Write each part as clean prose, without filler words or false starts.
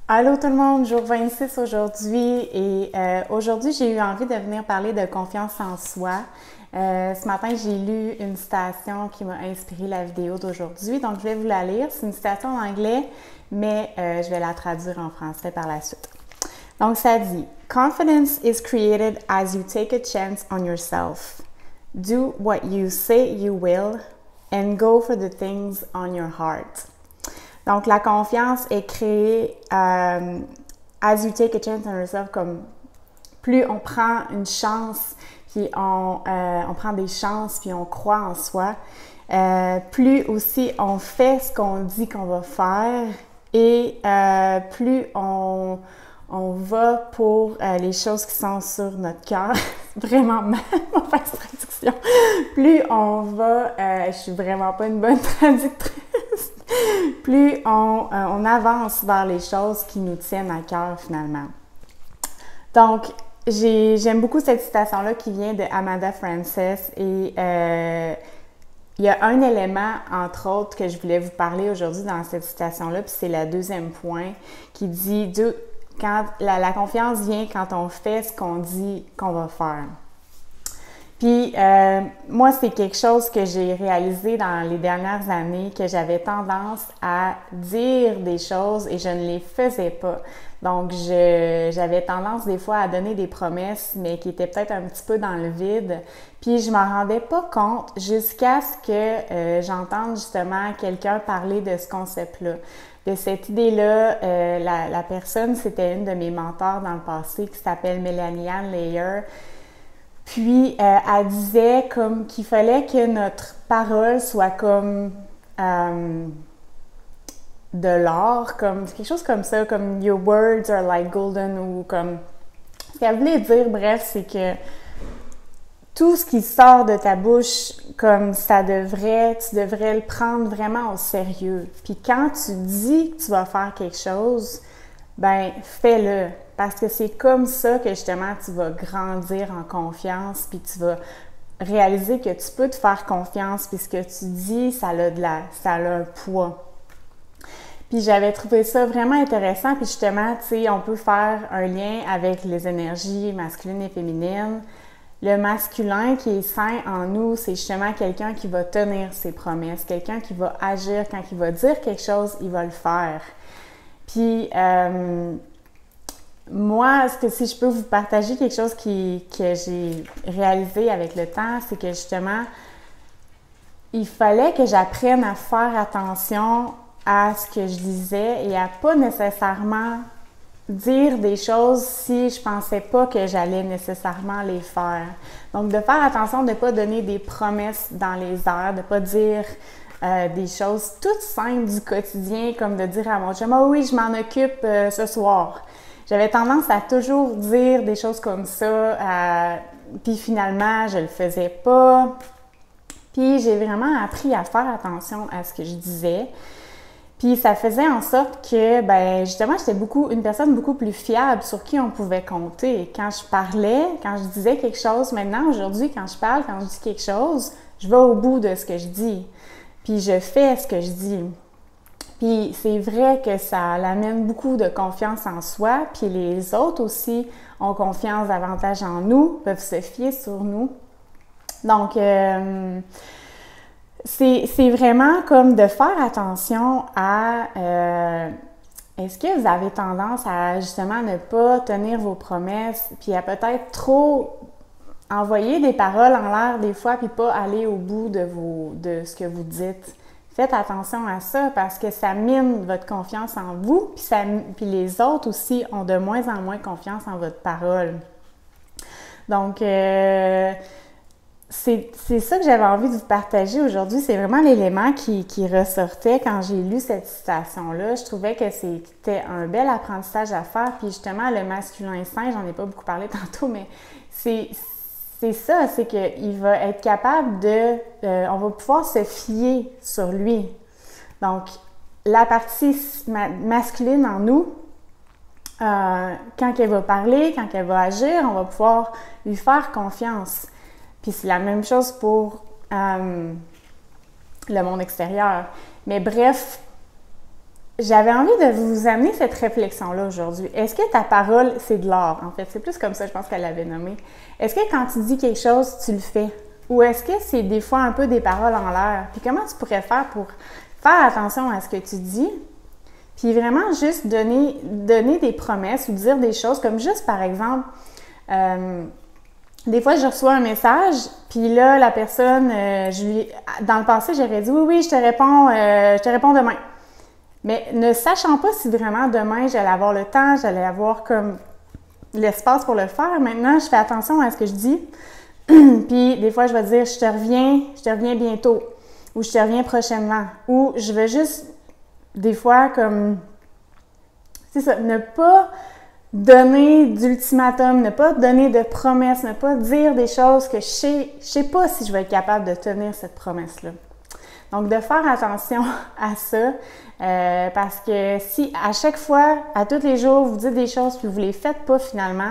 Allô tout le monde, jour 26 aujourd'hui et aujourd'hui j'ai eu envie de venir parler de confiance en soi. Ce matin j'ai lu une citation qui m'a inspiré la vidéo d'aujourd'hui, donc je vais vous la lire. C'est une citation en anglais, mais je vais la traduire en français par la suite. Donc ça dit « Confidence is created as you take a chance on yourself. Do what you say you will and go for the things on your heart. » Donc, la confiance est créée as you take a chance on yourself, comme plus on prend une chance, puis on prend des chances, puis on croit en soi, plus aussi on fait ce qu'on dit qu'on va faire et plus on va pour les choses qui sont sur notre cœur. Vraiment mal, mauvaise traduction. Plus on va, je suis vraiment pas une bonne traductrice. Plus on avance vers les choses qui nous tiennent à cœur finalement. Donc, j'aime beaucoup cette citation-là qui vient de Amanda Frances et il y a un élément, entre autres, que je voulais vous parler aujourd'hui dans cette citation-là, puis c'est le deuxième point qui dit quand la confiance vient quand on fait ce qu'on dit qu'on va faire. Puis, moi, c'est quelque chose que j'ai réalisé dans les dernières années, que j'avais tendance à dire des choses et je ne les faisais pas. Donc, j'avais tendance des fois à donner des promesses, mais qui étaient peut-être un petit peu dans le vide. Puis, je m'en rendais pas compte jusqu'à ce que j'entende justement quelqu'un parler de ce concept-là. De cette idée-là, la personne, c'était une de mes mentors dans le passé qui s'appelle Melanie Ann Layer. Puis, elle disait comme qu'il fallait que notre parole soit comme de l'or, comme quelque chose comme ça, comme « your words are like golden » ou comme... Ce qu'elle voulait dire, bref, c'est que tout ce qui sort de ta bouche, comme tu devrais le prendre vraiment au sérieux. Puis quand tu dis que tu vas faire quelque chose, ben fais-le. Parce que c'est comme ça que justement tu vas grandir en confiance, puis tu vas réaliser que tu peux te faire confiance, puis ce que tu dis, ça a un poids. Puis j'avais trouvé ça vraiment intéressant, puis justement, tu sais, on peut faire un lien avec les énergies masculines et féminines. Le masculin qui est sain en nous, c'est justement quelqu'un qui va tenir ses promesses, quelqu'un qui va agir, quand il va dire quelque chose, il va le faire. Puis, moi, si je peux vous partager quelque chose que j'ai réalisé avec le temps, c'est que justement, il fallait que j'apprenne à faire attention à ce que je disais et à pas nécessairement dire des choses si je pensais pas que j'allais nécessairement les faire. Donc, de faire attention de ne pas donner des promesses dans les airs, de ne pas dire des choses toutes simples du quotidien, comme de dire à mon chum « Ah oui, je m'en occupe ce soir ». J'avais tendance à toujours dire des choses comme ça, puis finalement, je le faisais pas. Puis j'ai vraiment appris à faire attention à ce que je disais. Puis ça faisait en sorte que, ben justement, j'étais une personne beaucoup plus fiable sur qui on pouvait compter. Quand je parlais, quand je disais quelque chose, maintenant, aujourd'hui, quand je parle, quand je dis quelque chose, je vais au bout de ce que je dis. Puis je fais ce que je dis. Puis c'est vrai que ça l'amène beaucoup de confiance en soi, puis les autres aussi ont confiance davantage en nous, peuvent se fier sur nous. Donc, c'est vraiment comme de faire attention à est-ce que vous avez tendance à justement ne pas tenir vos promesses, puis à peut-être trop envoyer des paroles en l'air des fois, puis pas aller au bout de ce que vous dites. Faites attention à ça parce que ça mine votre confiance en vous, puis les autres aussi ont de moins en moins confiance en votre parole. Donc, c'est ça que j'avais envie de vous partager aujourd'hui. C'est vraiment l'élément qui ressortait quand j'ai lu cette citation-là. Je trouvais que c'était un bel apprentissage à faire. Puis justement, le masculin sain, j'en ai pas beaucoup parlé tantôt, mais c'est ça, c'est qu'il va être capable on va pouvoir se fier sur lui. Donc, la partie masculine en nous, quand elle va parler, quand elle va agir, on va pouvoir lui faire confiance. Puis c'est la même chose pour le monde extérieur. Mais bref, j'avais envie de vous amener cette réflexion-là aujourd'hui. Est-ce que ta parole, c'est de l'or, en fait? C'est plus comme ça, je pense qu'elle l'avait nommé. Est-ce que quand tu dis quelque chose, tu le fais? Ou est-ce que c'est des fois un peu des paroles en l'air? Puis comment tu pourrais faire pour faire attention à ce que tu dis? Puis vraiment juste donner des promesses ou dire des choses comme juste, par exemple, des fois, je reçois un message, puis là, la personne, dans le passé, j'aurais dit « Oui, je te réponds demain. » Mais ne sachant pas si vraiment demain, j'allais avoir le temps, j'allais avoir comme l'espace pour le faire, maintenant, je fais attention à ce que je dis. Puis des fois, je vais dire « Je te reviens bientôt » ou « Je te reviens prochainement » ou je vais juste, des fois, comme, c'est ça, ne pas donner d'ultimatum, ne pas donner de promesses, ne pas dire des choses que je sais pas si je vais être capable de tenir cette promesse-là. Donc, de faire attention à ça, parce que si à chaque fois, à tous les jours, vous dites des choses puis vous les faites pas finalement,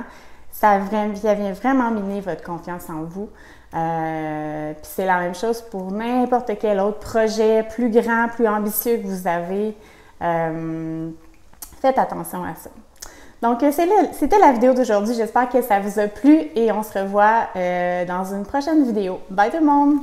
ça vient vraiment miner votre confiance en vous. Puis c'est la même chose pour n'importe quel autre projet plus grand, plus ambitieux que vous avez. Faites attention à ça. Donc, c'était la vidéo d'aujourd'hui. J'espère que ça vous a plu et on se revoit dans une prochaine vidéo. Bye tout le monde!